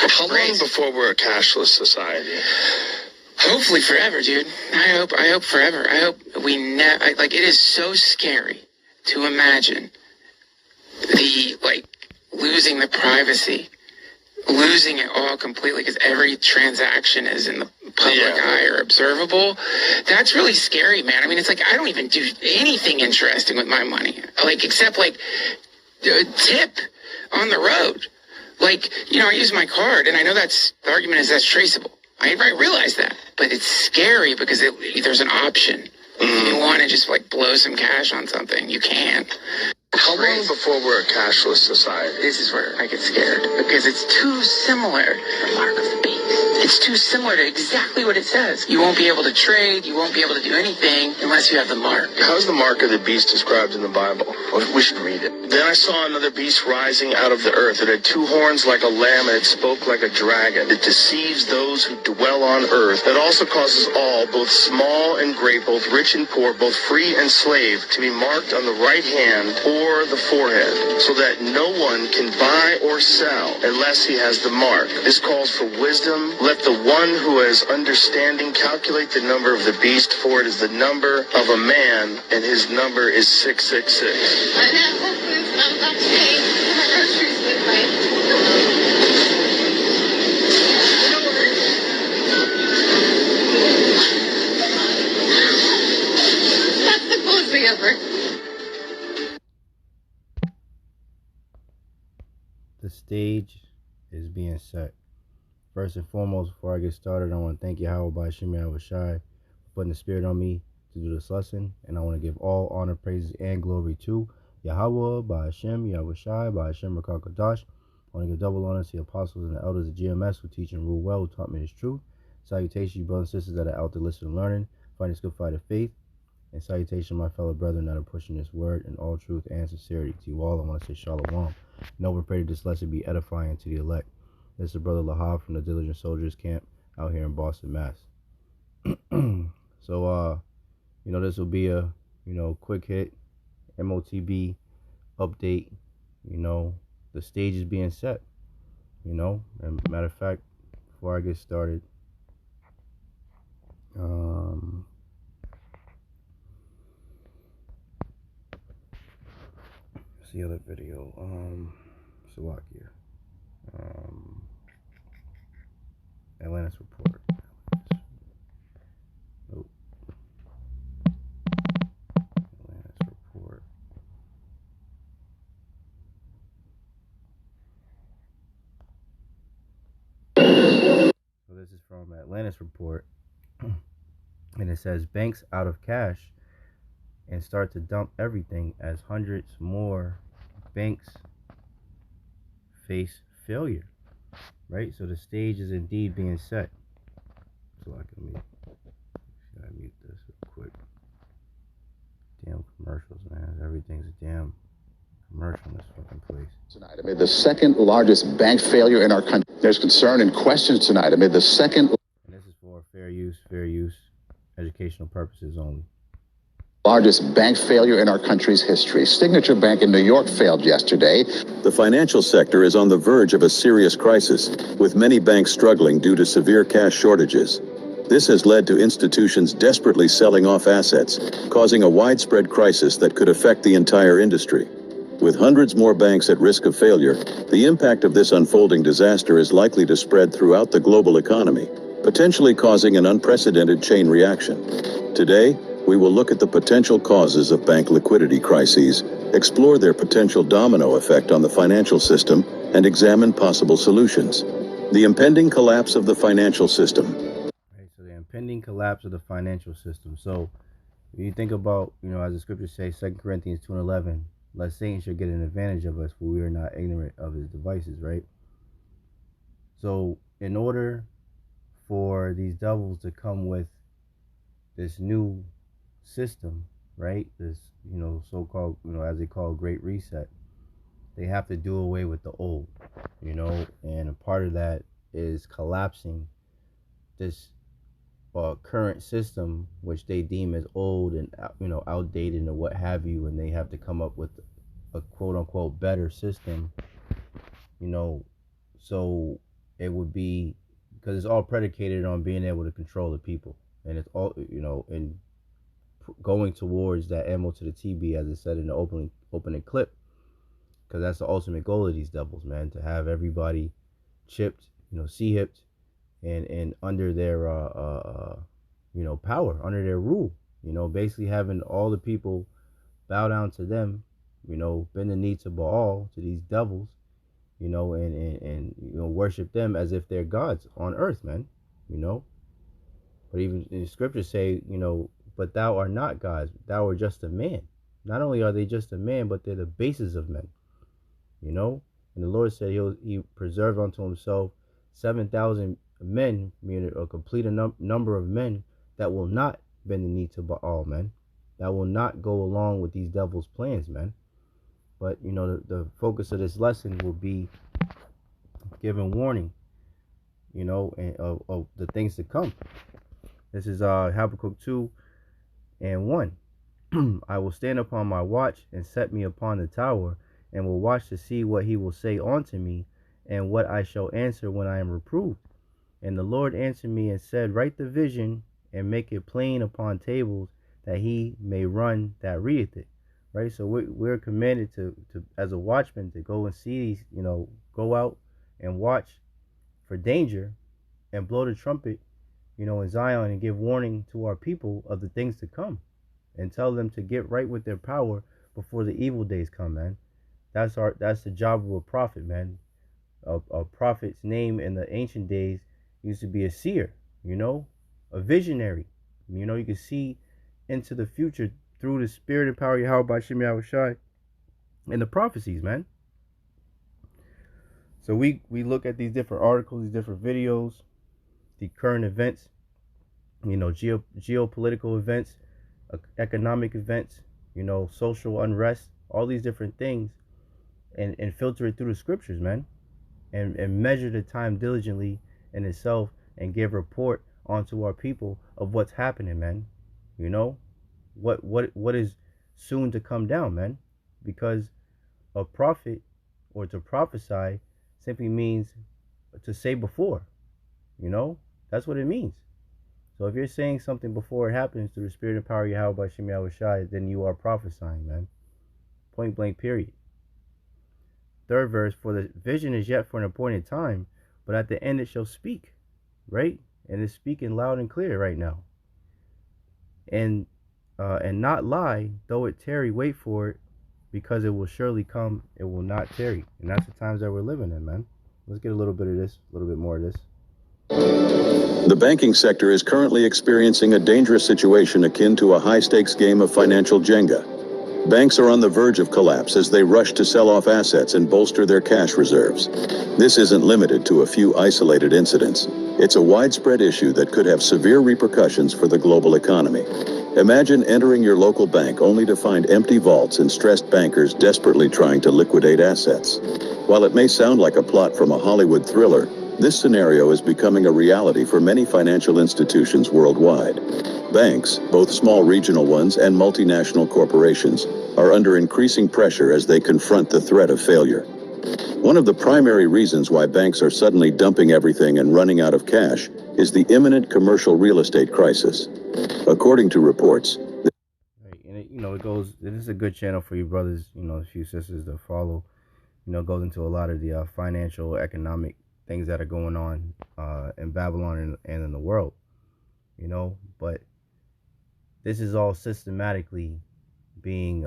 How long before we're a cashless society? Hopefully forever, dude. I hope forever. I hope we never, like, it is so scary to imagine losing the privacy, losing it all completely because every transaction is in the public eye or observable. That's really scary, man. I mean, it's like, I don't even do anything interesting with my money, like, except like tip on the road. Like, you know, I use my card, and I know the argument is that's traceable. I realize that, but it's scary because there's an option. If you want to just like blow some cash on something, you can. How long before we're a cashless society? This is where I get scared because it's too similar. The mark of the beast. It's too similar to exactly what it says. You won't be able to trade. You won't be able to do anything unless you have the mark. How's the mark of the beast described in the Bible? We should read it. Then I saw another beast rising out of the earth. It had 2 horns like a lamb, and it spoke like a dragon. It deceives those who dwell on earth. It also causes all, both small and great, both rich and poor, both free and slave, to be marked on the right hand or the forehead, so that no one can buy or sell unless he has the mark. This calls for wisdom. Let the one who has understanding calculate the number of the beast, for it is the number of a man, and his number is 666. I'm at Whole Foods. I'm about to pay for my groceries with my... That's the coolest thing ever. The stage is being set. First and foremost, before I get started, I want to thank Yahawah, Bahasham, Yahawashi for putting the spirit on me to do this lesson. And I want to give all honor, praises, and glory to Yahawah, Bahasham, Yahawashi, Bahasham, Rakakadash. I want to give double honor to the apostles and the elders of GMS who teach and rule well, who taught me this truth. Salutations, you brothers and sisters that are out there listening and learning, fighting this good fight of faith. And salutation, my fellow brethren that are pushing this word in all truth and sincerity. To you all, I want to say shalom. No, we pray that this lesson be edifying to the elect. This is Brother Lahab from the Diligent Soldiers Camp out here in Boston, Mass. So, this will be a, quick hit MOTB update. The stage is being set. And matter of fact, before I get started, the other video, Slovakia, Atlantis report. Nope. Atlantis report. So this is from Atlantis report, and it says banks out of cash and start to dump everything as hundreds more banks face failure. Right? So the stage is indeed being set. So I can mute this real quick. Damn commercials, man. Everything's a damn commercial in this fucking place. Tonight, amid the second largest bank failure in our country, there's concern and questions tonight amid the second... And this is for fair use, educational purposes only. Largest bank failure in our country's history. Signature Bank in New York failed yesterday. The financial sector is on the verge of a serious crisis, with many banks struggling due to severe cash shortages. This has led to institutions desperately selling off assets, causing a widespread crisis that could affect the entire industry. With hundreds more banks at risk of failure, the impact of this unfolding disaster is likely to spread throughout the global economy, potentially causing an unprecedented chain reaction. Today, we will look at the potential causes of bank liquidity crises, explore their potential domino effect on the financial system, and examine possible solutions. The impending collapse of the financial system. Right, so the impending collapse of the financial system. So, when you think about, as the scriptures say, 2 Corinthians 2:11, lest Satan should get an advantage of us, for we are not ignorant of his devices, right? So, in order for these devils to come with this new system, right, this so-called, as they call Great Reset, they have to do away with the old, and a part of that is collapsing this current system, which they deem as old and outdated and what have you, and they have to come up with a quote-unquote better system. So it would be because it's all predicated on being able to control the people, and it's all, and going towards that ammo to the TB, as it said in the opening clip, because that's the ultimate goal of these devils, man, to have everybody chipped, C-hipped, and under their power, under their rule, basically having all the people bow down to them, bend the knee to Baal, to these devils, and worship them as if they're gods on earth, man, But even in the scriptures say, but thou art not gods, thou art just a man. Not only are they just a man, but they're the bases of men, And the Lord said he preserved unto himself 7,000 men, meaning a complete number of men that will not bend the knee to Baal, man. That will not go along with these devils' plans, man. But, the focus of this lesson will be giving warning, and of the things to come. This is Habakkuk 2:1. I will stand upon my watch and set me upon the tower, and will watch to see what he will say unto me, and what I shall answer when I am reproved. And the Lord answered me and said, write the vision and make it plain upon tables, that he may run that readeth it. Right? So we're commanded to as a watchman to go and see these, go out and watch for danger and blow the trumpet, in Zion, and give warning to our people of the things to come, and tell them to get right with their power before the evil days come, man. That's the job of a prophet, man. A prophet's name in the ancient days used to be a seer, a visionary. You can see into the future through the spirit and power of Yahawah, Bahasham, Yahawashi, and the prophecies, man. So we look at these different articles, these different videos, the current events, geopolitical events, economic events, social unrest, all these different things, and filter it through the scriptures, man, and measure the time diligently in itself, and give report onto our people of what's happening, man. What is soon to come down, man, because a prophet, or to prophesy, simply means to say before, that's what it means. So if you're saying something before it happens through the spirit and power of Yahawah, Bahasham, Yahawashi, then you are prophesying, man. Point blank, period. Third verse, for the vision is yet for an appointed time, but at the end it shall speak, right? And it's speaking loud and clear right now. And not lie, though it tarry, wait for it, because it will surely come, it will not tarry. And that's the times that we're living in, man. Let's get a little bit of this, a little bit more of this. The banking sector is currently experiencing a dangerous situation akin to a high-stakes game of financial Jenga. Banks are on the verge of collapse as they rush to sell off assets and bolster their cash reserves. This isn't limited to a few isolated incidents. It's a widespread issue that could have severe repercussions for the global economy. Imagine entering your local bank only to find empty vaults and stressed bankers desperately trying to liquidate assets. While it may sound like a plot from a Hollywood thriller, this scenario is becoming a reality for many financial institutions worldwide. Banks, both small regional ones and multinational corporations, are under increasing pressure as they confront the threat of failure. One of the primary reasons why banks are suddenly dumping everything and running out of cash is the imminent commercial real estate crisis. According to reports, Right, and it goes. This is a good channel for you brothers, a few sisters to follow. It goes into a lot of the financial, economic things that are going on in Babylon and in the world. But this is all systematically being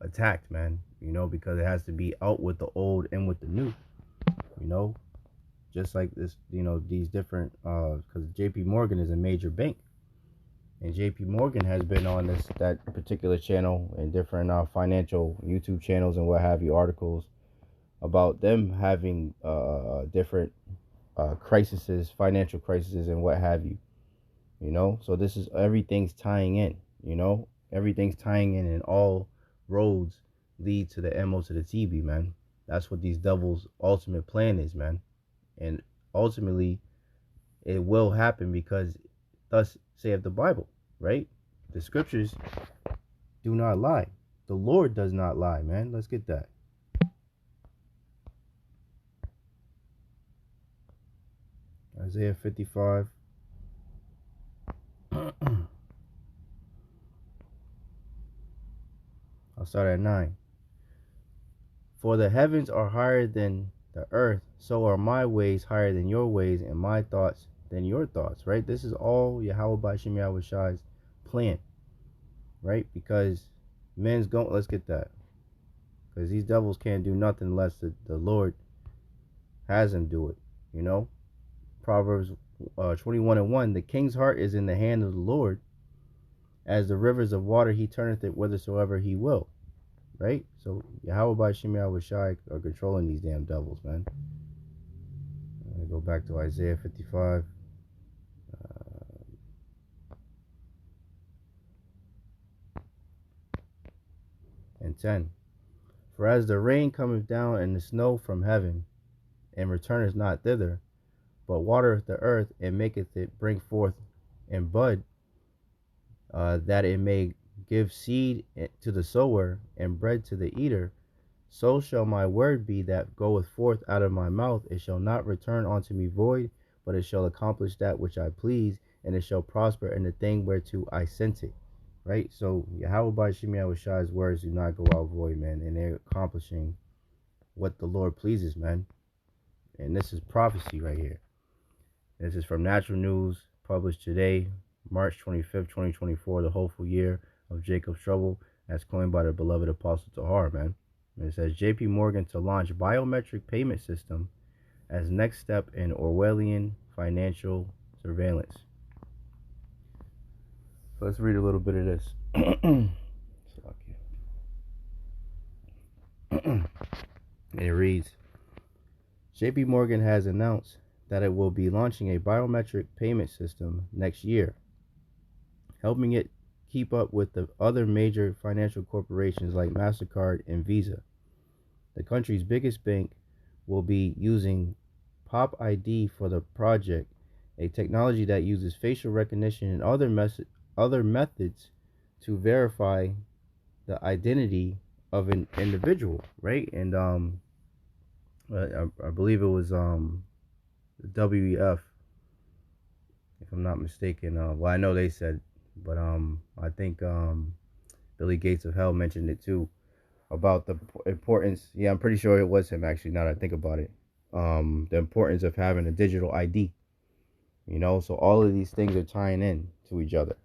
attacked, man. Because it has to be out with the old and with the new. Just like this, these different, because JPMORGAN is a major bank, and JPMORGAN has been on that particular channel and different financial YouTube channels and what have you, articles about them having different crises, financial crises and what have you. So this is, everything's tying in. Everything's tying in, and all roads lead to the MO to the TB, man. That's what these devils' ultimate plan is, man. And ultimately, it will happen because thus saith the Bible, right? The scriptures do not lie. The Lord does not lie, man. Let's get that. Isaiah 55. I'll start at 9. For the heavens are higher than the earth, so are my ways higher than your ways, and my thoughts than your thoughts, right? This is all Yahawah Bahasham Yahawashi's plan, right? Because men's going, let's get that. Because these devils can't do nothing unless the Lord has them do it, you know? Proverbs 21:1, the king's heart is in the hand of the Lord. As the rivers of water, he turneth it whithersoever he will. Right? So Yahawah Bahasham Yahawashi are controlling these damn devils, man. I'm going to go back to Isaiah 55. And 10. For as the rain cometh down and the snow from heaven, and returneth not thither, but watereth the earth, and maketh it bring forth and bud, that it may give seed to the sower and bread to the eater, so shall my word be that goeth forth out of my mouth. It shall not return unto me void, but it shall accomplish that which I please, and it shall prosper in the thing whereto I sent it. Right? So Yahawah Bahasham Yahawashi's words do not go out void, man, and they're accomplishing what the Lord pleases, man. And this is prophecy right here. This is from Natural News, published today, March 25th, 2024, the hopeful year of Jacob's trouble, as claimed by the beloved Apostle Tahar, man. And it says JPMORGAN to launch biometric payment system as next step in Orwellian financial surveillance. So let's read a little bit of this. And it reads, JPMorgan has announced that it will be launching a biometric payment system next year, helping it keep up with the other major financial corporations like MasterCard and Visa. The country's biggest bank will be using Pop ID for the project, a technology that uses facial recognition and other methods to verify the identity of an individual, right? And I believe it was WEF, if I'm not mistaken. Well, I know they said, but I think Billy Gates of Hell mentioned it too, about the importance. Yeah, I'm pretty sure it was him, actually, now that I think about it. The importance of having a digital ID, you know. So all of these things are tying in to each other.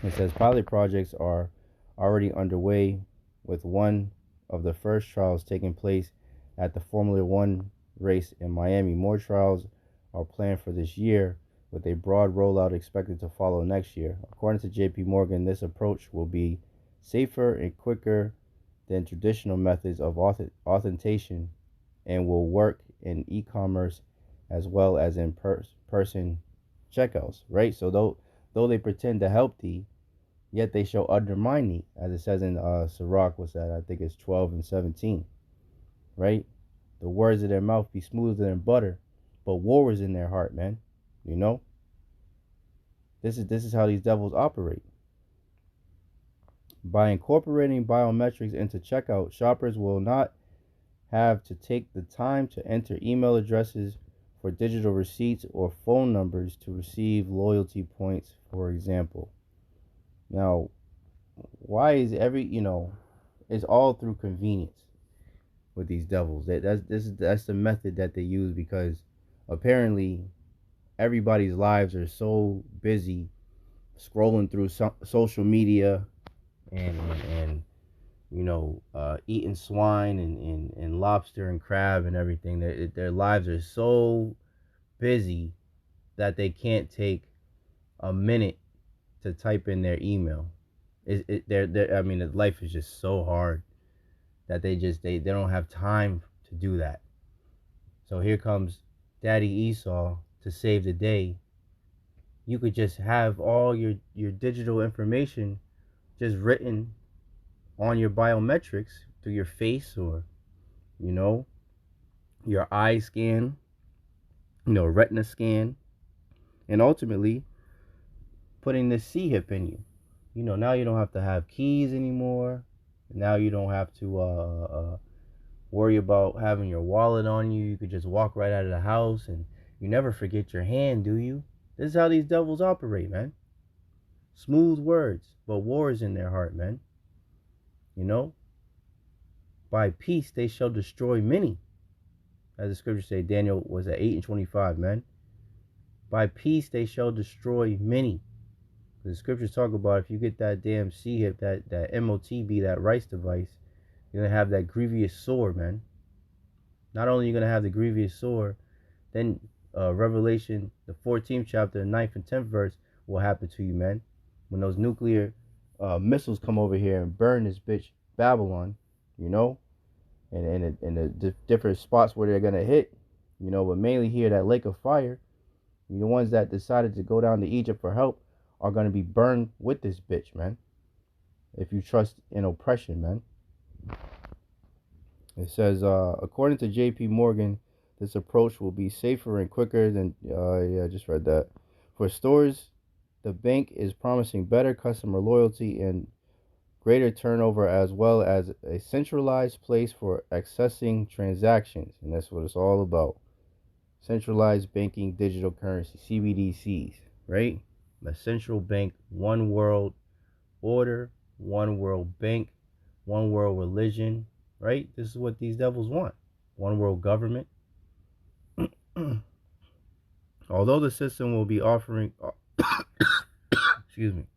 It says pilot projects are already underway, with one of the first trials taking place at the Formula One race in Miami. More trials are planned for this year, with a broad rollout expected to follow next year. According to JPMorgan, this approach will be safer and quicker than traditional methods of authentication, and will work in e-commerce as well as in person checkouts, right? So though they pretend to help thee, yet they shall undermine thee, as it says in Sirach, what's that? I think it's 12 and 17, right? The words of their mouth be smoother than butter, but war is in their heart, man. You know? This is how these devils operate. By incorporating biometrics into checkout, shoppers will not have to take the time to enter email addresses for digital receipts or phone numbers to receive loyalty points, for example. Now, why is it's all through convenience with these devils. That's the method that they use, because apparently everybody's lives are so busy scrolling through social media and eating swine and lobster and crab and everything. Their lives are so busy that they can't take a minute to type in their email. Life is just so hard that they don't have time to do that. So here comes Daddy Esau to save the day. You could just have all your digital information just written on your biometrics through your face, or your eye scan, retina scan, and ultimately putting this C-hip in you. Now you don't have to have keys anymore. Now you don't have to worry about having your wallet on you. You could just walk right out of the house, and You never forget your hand, do you? This is how these devils operate, man. Smooth words, but war is in their heart, man. You know? By peace they shall destroy many. As the scriptures say, Daniel was at 8 and 25, man. By peace they shall destroy many. The scriptures talk about if you get that damn C-hip, that MOTB, that rice device, you're going to have that grievous sore, man. Not only are you going to have the grievous sore, then Revelation, the 14th chapter, 9th and 10th verse will happen to you, man. When those nuclear missiles come over here and burn this bitch Babylon, you know, and the different spots where they're going to hit, you know, but mainly here, that lake of fire, the ones that decided to go down to Egypt for help are going to be burned with this bitch, man. If you trust in oppression, man. It says, according to JPMORGAN, this approach will be safer and quicker than, I just read that. For stores, the bank is promising better customer loyalty and greater turnover, as well as a centralized place for accessing transactions. And that's what it's all about. Centralized banking, digital currency, CBDCs, right? The central bank, one world order, one world bank, one world religion, right? This is what these devils want. One world government. Although the system will be offering, excuse me,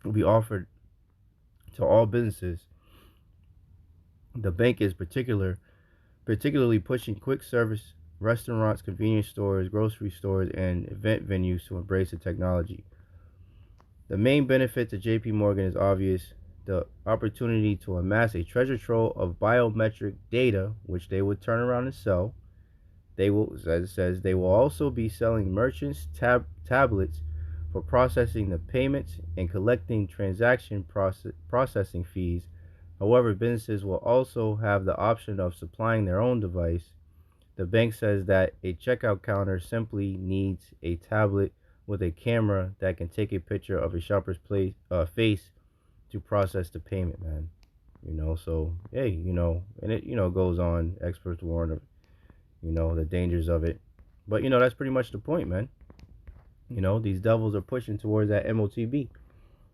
will be offered to all businesses, the bank is particularly pushing quick service restaurants, convenience stores, grocery stores, and event venues to embrace the technology. The main benefit to JPMorgan is obvious: the opportunity to amass a treasure trove of biometric data, which they would turn around and sell. They will, as it says, they will also be selling merchants tablets for processing the payments and collecting transaction processing fees. However, businesses will also have the option of supplying their own device. The bank says that a checkout counter simply needs a tablet with a camera that can take a picture of a shopper's face to process the payment, man. You know, so, hey, you know, and it, you know, goes on. Experts warn of, you know, the dangers of it. But, you know, that's pretty much the point, man. You know, these devils are pushing towards that MOTB,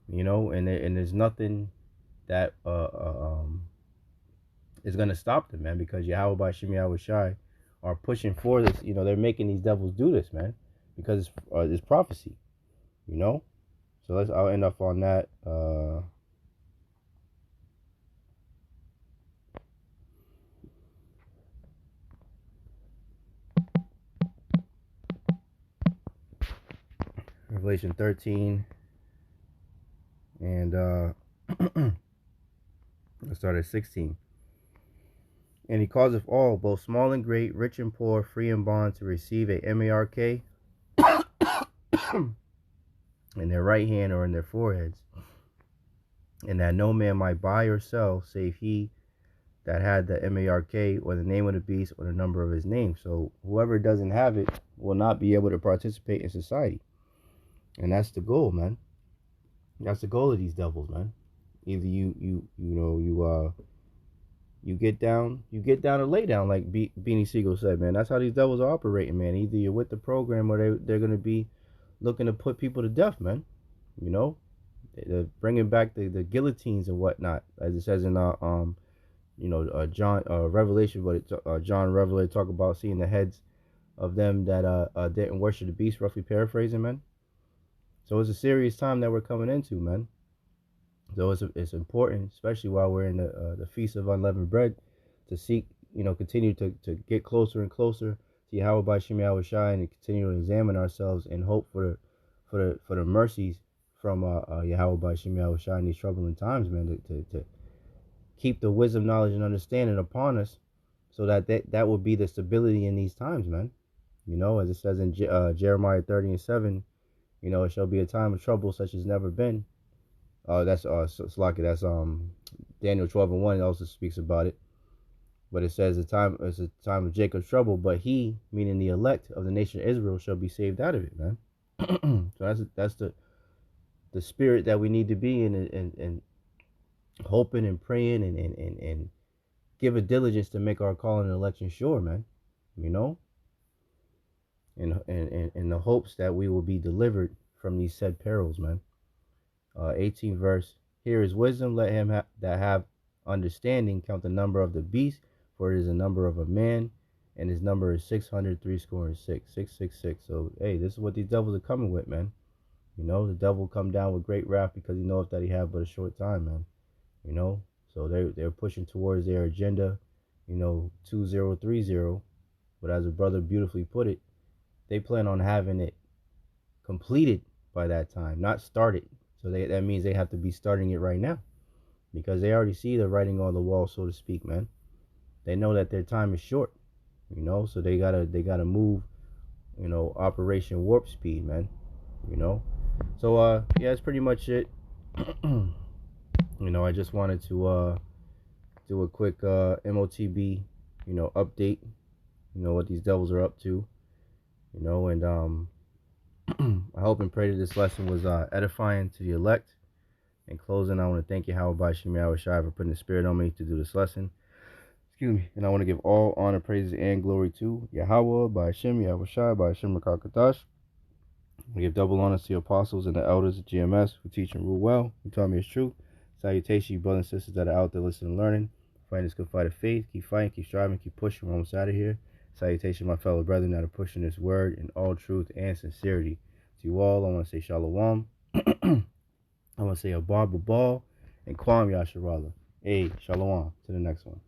you know, and there's nothing that is going to stop them, man, because Yahawah, Yahawashi are pushing for this. You know, they're making these devils do this, man, because it's prophecy, you know. So I'll end up on that. Revelation 13, and let's start at 16. And he causeth all, both small and great, rich and poor, free and bond, to receive a MARK in their right hand or in their foreheads, and that no man might buy or sell, save he that had the MARK, or the name of the beast, or the number of his name. So whoever doesn't have it will not be able to participate in society. And that's the goal, man. That's the goal of these devils, man. Either you get down or lay down, like Beanie Siegel said, man. That's how these devils are operating, man. Either you're with the program or they're going to be looking to put people to death, man. You know, they're bringing back the guillotines and whatnot, as it says in John Revelation, but John Revelator talk about seeing the heads of them that didn't worship the beast, roughly paraphrasing, man. So it's a serious time that we're coming into, man. So it's important, especially while we're in the Feast of Unleavened Bread, to seek, continue to get closer and closer to Yahawah Bahasham Yahawashi, and continue to examine ourselves and hope for the mercies from Yahawah Bahasham Yahawashi in these troubling times, man. To keep the wisdom, knowledge, and understanding upon us, so that will be the stability in these times, man. You know, as it says in Jeremiah 30 and 7. You know, it shall be a time of trouble such as never been. That's Daniel 12 and 1 also speaks about it. But it says it's a time of Jacob's trouble, but he, meaning the elect of the nation of Israel, shall be saved out of it, man. So that's the spirit that we need to be in, and hoping and praying and give a diligence to make our calling and election sure, man. You know? in the hopes that we will be delivered from these said perils, man. 18th verse. Here is wisdom. Let him that have understanding count the number of the beast, for it is the number of a man, and his number is 600 score and 666. So hey, this is what these devils are coming with, man. You know, the devil come down with great wrath because he knows that he have but a short time, man. You know, so they're pushing towards their agenda, 2030. But as a brother beautifully put it, they plan on having it completed by that time, not started. So that means they have to be starting it right now, because they already see the writing on the wall, so to speak, man. They know that their time is short, so they gotta move, Operation Warp Speed, man. So yeah, that's pretty much it. I just wanted to do a quick MOTB, update, what these devils are up to, and I hope and pray that this lesson was edifying to the elect. In closing, I want to thank Yahawah, Bahasham, Yahawashi for putting the spirit on me to do this lesson. Excuse me. And I want to give all honor, praises, and glory to Yahawah, Bahasham, Yahawashi, Bahasham Rakakatash. We give double honor to the apostles and the elders of GMS who teach and rule well, who taught me his truth. Salutation, you brothers and sisters that are out there listening and learning. Fighting this good fight of faith. Keep fighting, keep striving, keep pushing. We're almost out of here. Salutation, my fellow brethren that are pushing this word in all truth and sincerity. To you all, I want to say shalom. I want to say a barber ball and Kwam Yasharala. Hey, shalom. To the next one.